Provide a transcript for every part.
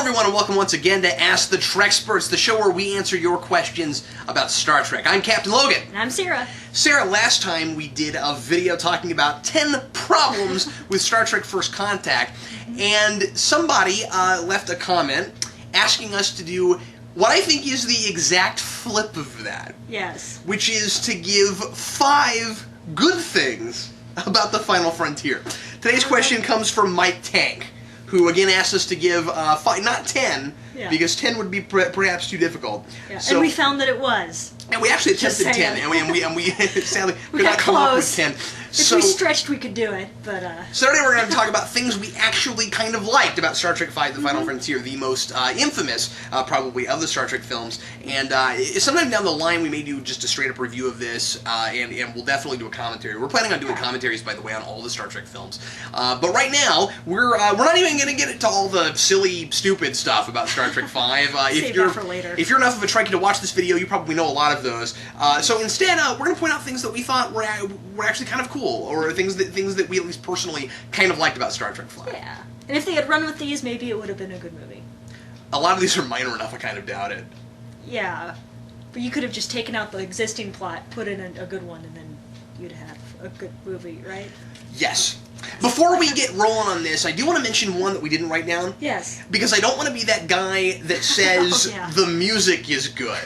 everyone, and welcome once again to Ask the Treksperts, the show where we answer your questions about Star Trek. I'm Captain Logan. And I'm Sarah. Sarah, last time we did a video talking about 10 problems with Star Trek First Contact, and somebody left a comment asking us to do what I think is the exact flip of that. Yes. Which is to give 5 good things about the Final Frontier. Today's question comes from Mike Tank, who again asked us to give 5, not 10, because 10 would be perhaps too difficult. Yeah. So, and we found that it was. And we actually attempted 10, and we sadly could not come up with 10. If we stretched, we could do it, but... So today we're going to talk about things we actually kind of liked about Star Trek V, The Final Frontier, the most infamous, probably, of the Star Trek films. And sometime down the line we may do just a straight-up review of this, and we'll definitely do a commentary. We're planning on doing commentaries, by the way, on all the Star Trek films. But right now, we're not even going to get into all the silly, stupid stuff about Star Trek V. Save that for later. If you're enough of a Trekkie to watch this video, you probably know a lot of those. So instead, we're going to point out things that we thought were actually kind of cool, or things that we at least personally kind of liked about Star Trek V. Yeah. And if they had run with these, maybe it would have been a good movie. A lot of these are minor enough, I kind of doubt it. Yeah. But you could have just taken out the existing plot, put in a good one, and then you'd have a good movie, right? Yes. Before we get rolling on this, I do want to mention one that we didn't write down. Yes. Because I don't want to be that guy that says the music is good.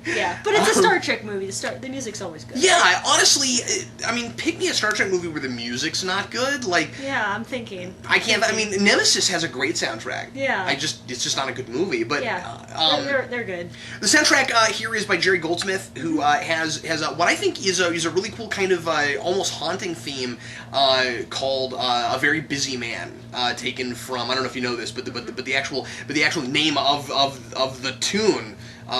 Yeah, but it's a Star Trek movie. The music's always good. Yeah, honestly, I mean, pick me a Star Trek movie where the music's not good. Like, yeah, I'm thinking. I mean, Nemesis has a great soundtrack. Yeah. It's just not a good movie. But yeah, they're good. The soundtrack here is by Jerry Goldsmith, who has what I think is a really cool kind of almost haunting theme called "A Very Busy Man," taken from, I don't know if you know this, but the actual name of the tune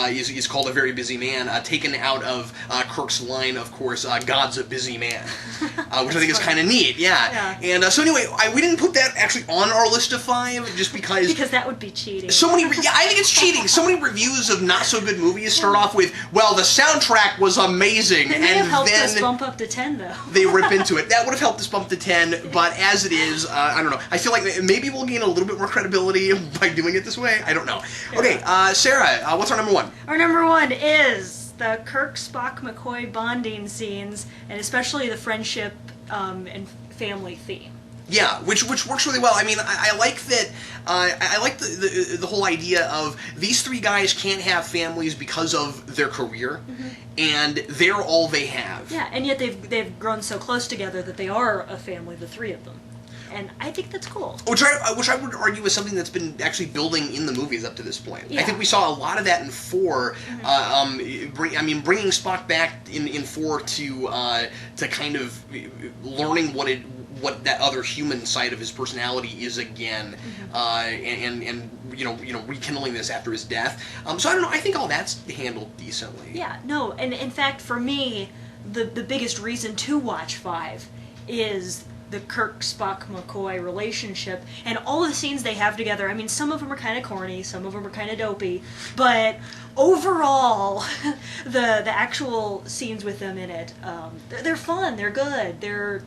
is called "A Very Busy Man," taken out of Kirk's line, of course, "God's a busy man," which I think is kind of neat. Yeah. And so anyway, we didn't put that actually on our list of 5 just because that would be cheating. So many, I think it's cheating. So many reviews of not so good movies start off with, "Well, the soundtrack was amazing," It may have helped then us bump up to 10, though. They rip into it. That would have helped us bump to 10, but as it is, I don't know. I feel like maybe we'll gain a little bit more credibility by doing it this way. I don't know. Okay, Sarah, what's our number 1? Our number 1 is the Kirk, Spock, McCoy bonding scenes, and especially the friendship and family theme. Yeah, which works really well. I mean, I like that. I like the whole idea of these 3 guys can't have families because of their career, and they're all they have. Yeah, and yet they've grown so close together that they are a family, the 3 of them. And I think that's cool. Which I would argue is something that's been actually building in the movies up to this point. Yeah. I think we saw a lot of that in 4. Bringing Spock back in 4 to kind of learning what that other human side of his personality is again, and rekindling this after his death. So I don't know. I think all that's handled decently. Yeah. No. And in fact, for me, the biggest reason to watch 5 is the Kirk, Spock, McCoy relationship, and all the scenes they have together. I mean, some of them are kind of corny, some of them are kind of dopey, but overall, the actual scenes with them in it, they're fun, they're good, they're,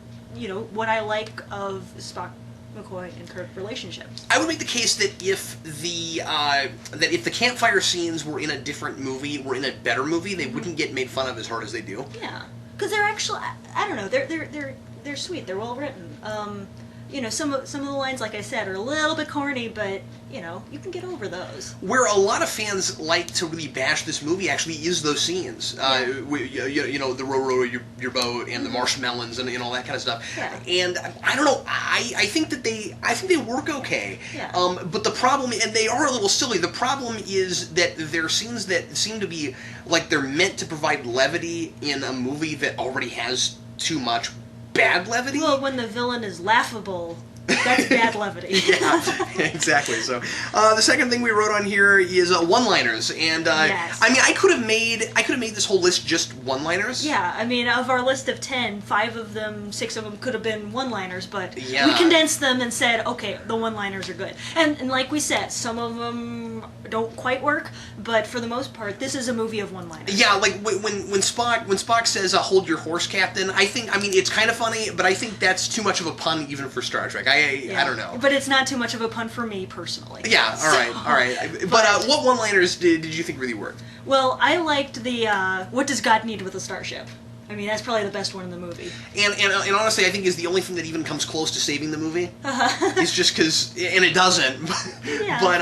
what I like of Spock, McCoy, and Kirk relationships. I would make the case that if the campfire scenes were in a different movie, were in a better movie, they wouldn't get made fun of as hard as they do. Yeah, because they're actually, I don't know, they're sweet. They're well written. Some of the lines, like I said, are a little bit corny, but you can get over those. Where a lot of fans like to really bash this movie actually is those scenes. The row your boat and the marshmallows and all that kind of stuff. Yeah. And I don't know. I think they work okay. Yeah. But the problem, and they are a little silly. The problem is that they're scenes that seem to be like they're meant to provide levity in a movie that already has too much bad levity? Well, when the villain is laughable, that's bad levity. Yeah, exactly. So, the second thing we wrote on here is one-liners, and yes. I mean, I could have made this whole list just one-liners. Yeah, I mean, of our list of 10, 5 of them, 6 of them could have been one-liners, but we condensed them and said, okay, the one-liners are good. And like we said, some of them don't quite work, but for the most part, this is a movie of one-liners. Yeah, like when Spock says, "Hold your horse, Captain," I mean, it's kind of funny, but I think that's too much of a pun even for Star Trek. I don't know. But it's not too much of a pun for me personally. Yeah, all right. But what one-liners did you think really worked? Well, I liked the what does God need with a starship? I mean, that's probably the best one in the movie. And honestly, I think is the only thing that even comes close to saving the movie. It's just because, and it doesn't. Yeah, but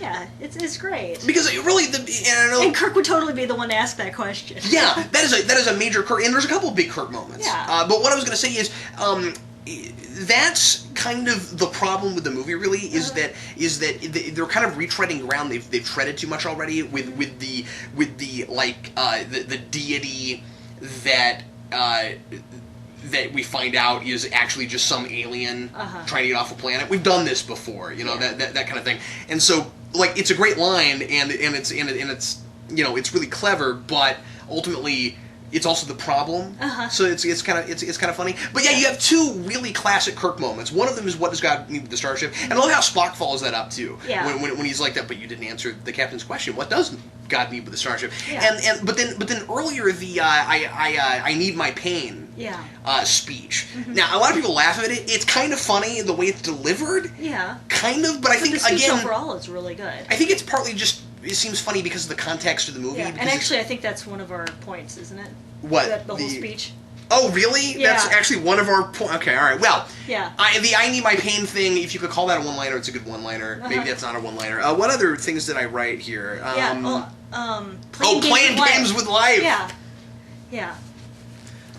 yeah, it's great. Because it really, and I know, and Kirk would totally be the one to ask that question. Yeah, that is a major Kirk, and there's a couple of big Kirk moments. Yeah. But what I was going to say is, that's kind of the problem with the movie. Really, is that they're kind of retreading ground. They've treaded too much already with the the deity that we find out is actually just some alien trying to get off a planet. We've done this before, you know, that kind of thing. And so, like, it's a great line, and it's you know, it's really clever, but ultimately it's also the problem. So it's kind of funny. But yeah, you have two really classic Kirk moments. One of them is what does God need with the starship, and I love how Spock follows that up too. Yeah. When he's like that, but you didn't answer the captain's question. What does God need with the starship? Yeah. But then earlier the I need my pain speech. Now a lot of people laugh at it. It's kind of funny the way it's delivered. Yeah. Kind of, but I think the speech again overall is really good. I think it's partly just it seems funny because of the context of the movie. Yeah. And actually, I think that's one of our points, isn't it? What? The whole speech. Oh, really? Yeah. That's actually one of our points. Okay, all right. Well, yeah. I need my pain thing, if you could call that a one-liner, it's a good one-liner. Maybe that's not a one-liner. What other things did I write here? Playing games with life. Yeah. Yeah.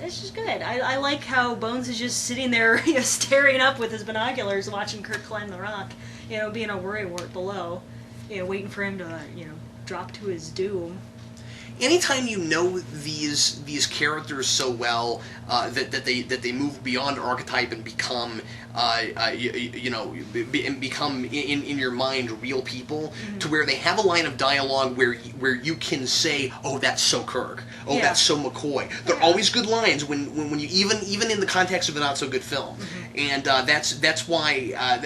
It's just good. I like how Bones is just sitting there, you know, staring up with his binoculars, watching Kirk climb the rock, you know, being a worrywart below, you know, waiting for him to, you know, drop to his doom. Anytime you know these characters so well that they move beyond archetype and become become in your mind real people, to where they have a line of dialogue where you can say, oh, that's so Kirk, oh, that's so McCoy. They're always good lines when you even in the context of a not so good film, and that's why I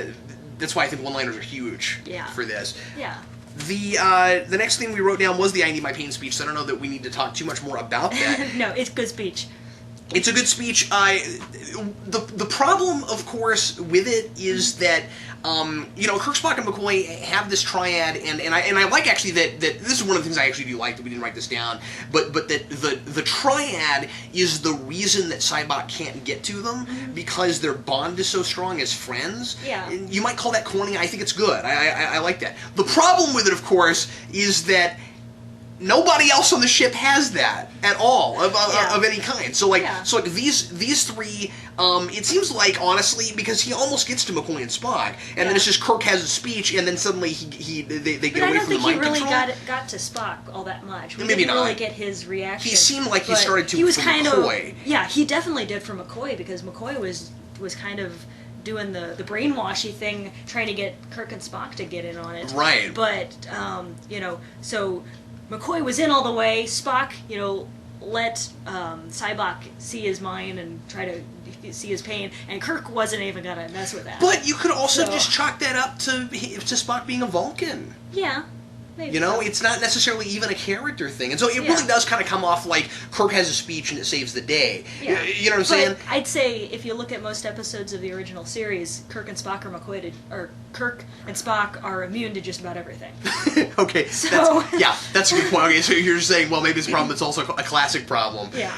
think one-liners are huge for this. Yeah. The next thing we wrote down was the I need my pain speech, so I don't know that we need to talk too much more about that. No, it's a good speech. It's a good speech. The problem, of course, with it is that Kirk, Spock, and McCoy have this triad, and I like actually that this is one of the things I actually do like that we didn't write this down, but that the triad is the reason that Cybok can't get to them because their bond is so strong as friends. Yeah. You might call that corny. I think it's good. I like that. The problem with it, of course, is that nobody else on the ship has that at all of any kind. So these three, it seems like, honestly, because he almost gets to McCoy and Spock, and then it's just Kirk has a speech, and then suddenly they get away from the mind control. But I don't think he really got to Spock all that much. We Maybe didn't not. really get his reaction. He seemed like he started to he was from kind McCoy. Yeah, he definitely did for McCoy, because McCoy was kind of doing the brainwashy thing, trying to get Kirk and Spock to get in on it. Right. But so McCoy was in all the way. Spock, let Cybok see his mind and try to see his pain, and Kirk wasn't even gonna mess with that. But you could also just chalk that up to Spock being a Vulcan. Yeah. Maybe it's not necessarily even a character thing. And so it really does kind of come off like Kirk has a speech and it saves the day. Yeah. You know what I'm saying? I'd say if you look at most episodes of the original series, Kirk and Spock are immune to just about everything. Okay. So that's a good point. Okay, so you're saying, well, maybe it's a problem that's also a classic problem. Yeah.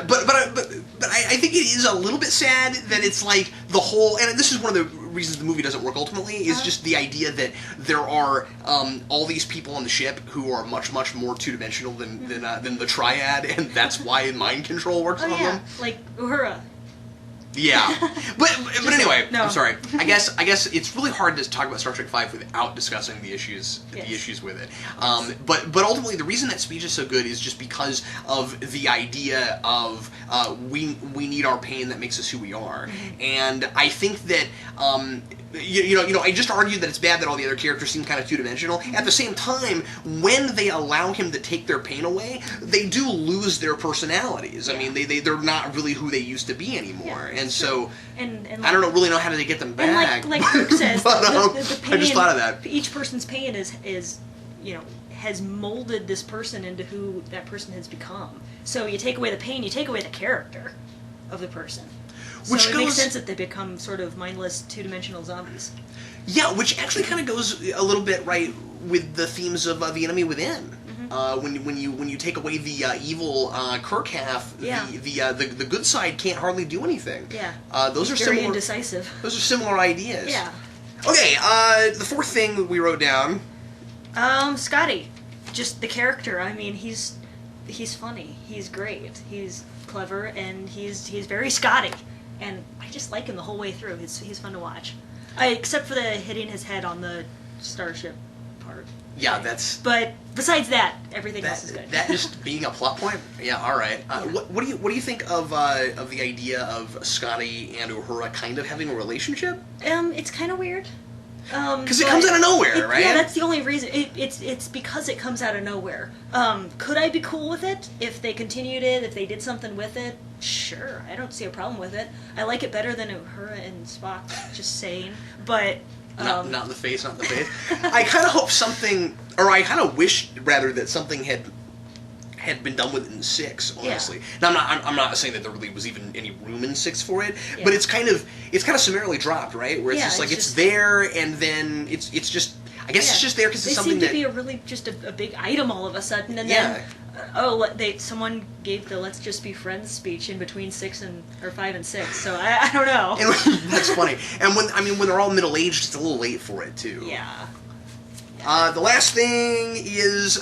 But I think it is a little bit sad that it's like the whole, and this is one of the reasons the movie doesn't work ultimately, is just the idea that there are all these people on the ship who are much more two-dimensional than the triad, and that's why mind control works on them. Like Uhura. Yeah, but anyway, no. I'm sorry. I guess it's really hard to talk about Star Trek V without discussing the issues with it. But ultimately, the reason that speech is so good is just because of the idea of we need our pain that makes us who we are, and I think that. I just argued that it's bad that all the other characters seem kind of two-dimensional. At the same time, when they allow him to take their pain away, they do lose their personalities. I mean, they're not really who they used to be anymore, and so and I don't really know how to get them back. And like Kirk says, but, the pain, I just thought of that. Each person's pain is has molded this person into who that person has become. So you take away the pain, you take away the character of the person. So Which it goes, makes sense that they become sort of mindless, two-dimensional zombies. Yeah, which actually kind of goes a little bit right with the themes of The Enemy Within. When you take away the evil Kirk half, the good side can't hardly do anything. Yeah. Those are very similar. indecisive. Those are similar ideas. Yeah. Okay. The fourth thing we wrote down. Scotty, just the character. I mean, he's funny. He's great. He's clever, and he's very Scotty. And I just like him the whole way through. He's fun to watch. Except for the hitting his head on the starship part. Yeah, that's. But besides that, everything else is good. That just being a plot point. Yeah, all right. What do you think of the idea of Scotty and Uhura kind of having a relationship? It's kind of weird. Because it comes out of nowhere, right? Yeah, that's the only reason. It's because it comes out of nowhere. Could I be cool with it if they continued it? If they did something with it? Sure, I don't see a problem with it. I like it better than Uhura and Spock. Just saying, but. Not in the face, not in the face. I kind of hope something, or I kind of wish rather that something had been done with it in 6. Honestly, now I'm not saying that there really was even any room in 6 for it, but it's kind of summarily dropped, right? Where it's just like it's there, and then it's just. I guess it's just there because it's something that... They seem to be really just a big item all of a sudden, and then... someone gave the "Let's just be friends" speech in between 5 and 6, so I don't know. And that's funny. And when they're all middle aged, it's a little late for it too. Yeah. The last thing is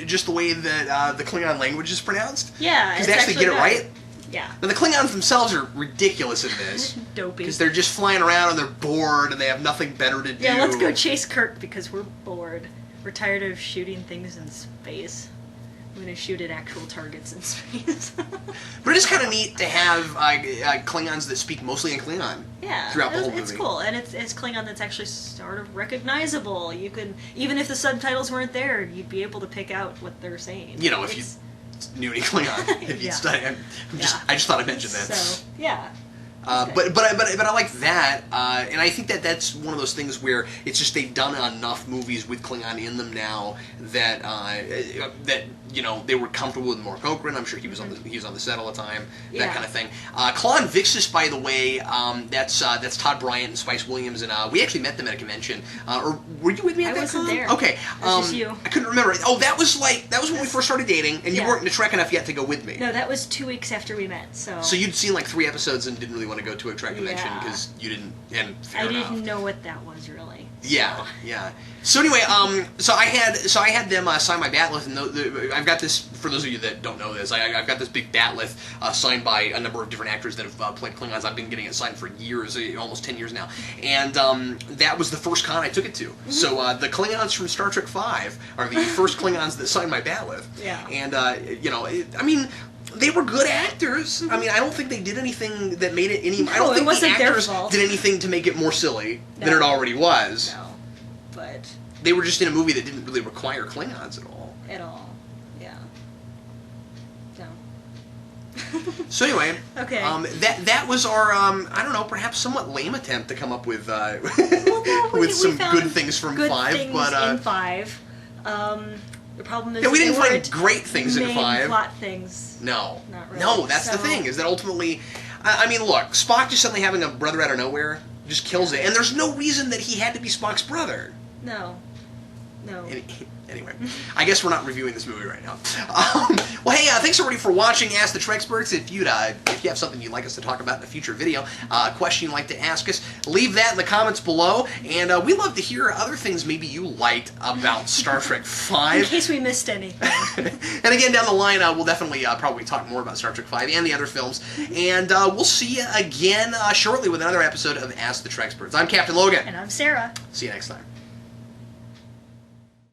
just the way that the Klingon language is pronounced. Yeah, because they actually get it right. Yeah. Now the Klingons themselves are ridiculous in this. Dopey. Because they're just flying around and they're bored and they have nothing better to do. Yeah, let's go chase Kirk because we're bored. We're tired of shooting things in space. We're going to shoot at actual targets in space. But it is kind of neat to have Klingons that speak mostly in Klingon. Yeah, throughout the whole movie. It's cool, and it's Klingon that's actually sort of recognizable. You can, even if the subtitles weren't there, you'd be able to pick out what they're saying. You know, if you knew any Klingon, if you'd study. I just thought I mentioned that. So yeah. But I like that, and I think that's one of those things where it's just they've done enough movies with Klingon in them now that that they were comfortable with Mark Okran. I'm sure he was on the set all the time, that kind of thing. Klon Vixis, by the way, that's Todd Bryant and Spice Williams, and we actually met them at a convention. Or were you with me at that con? I wasn't there. Okay, it was just you. I couldn't remember. Oh, that was when we first started dating, and you weren't into Trek enough yet to go with me. No, that was 2 weeks after we met. So you'd seen like 3 episodes and didn't really want to go to a Trek convention because you didn't. And I didn't know what that was really. So. Yeah. So anyway, so I had them sign my batleth, and I've got this. For those of you that don't know this, I've got this big batleth signed by a number of different actors that have played Klingons. I've been getting it signed for years, almost 10 years now, and that was the first con I took it to. So the Klingons from Star Trek V are the first Klingons that signed my batleth. Yeah. And I mean. They were good actors. I mean, I don't think they did anything that made it any... I don't think the actors did anything to make it more silly than it already was. No, but... They were just in a movie that didn't really require Klingons at all. Yeah. No. So anyway, okay. That was our, I don't know, perhaps somewhat lame attempt to come up with we some good things from good 5. Things but in 5. The problem is we didn't they find great things in 5. Plot things. No. Not really. No, that's the thing, is that ultimately... I mean, look, Spock just suddenly having a brother out of nowhere just kills it. And there's no reason that he had to be Spock's brother. No. Anyway, I guess we're not reviewing this movie right now. Well, hey, thanks everybody for watching Ask the Treksperts. If you have something you'd like us to talk about in a future video, a question you'd like to ask us, leave that in the comments below. And we'd love to hear other things maybe you liked about Star Trek V. In case we missed anything. And again, down the line, we'll definitely probably talk more about Star Trek V and the other films. And we'll see you again shortly with another episode of Ask the Treksperts. I'm Captain Logan. And I'm Sarah. See you next time.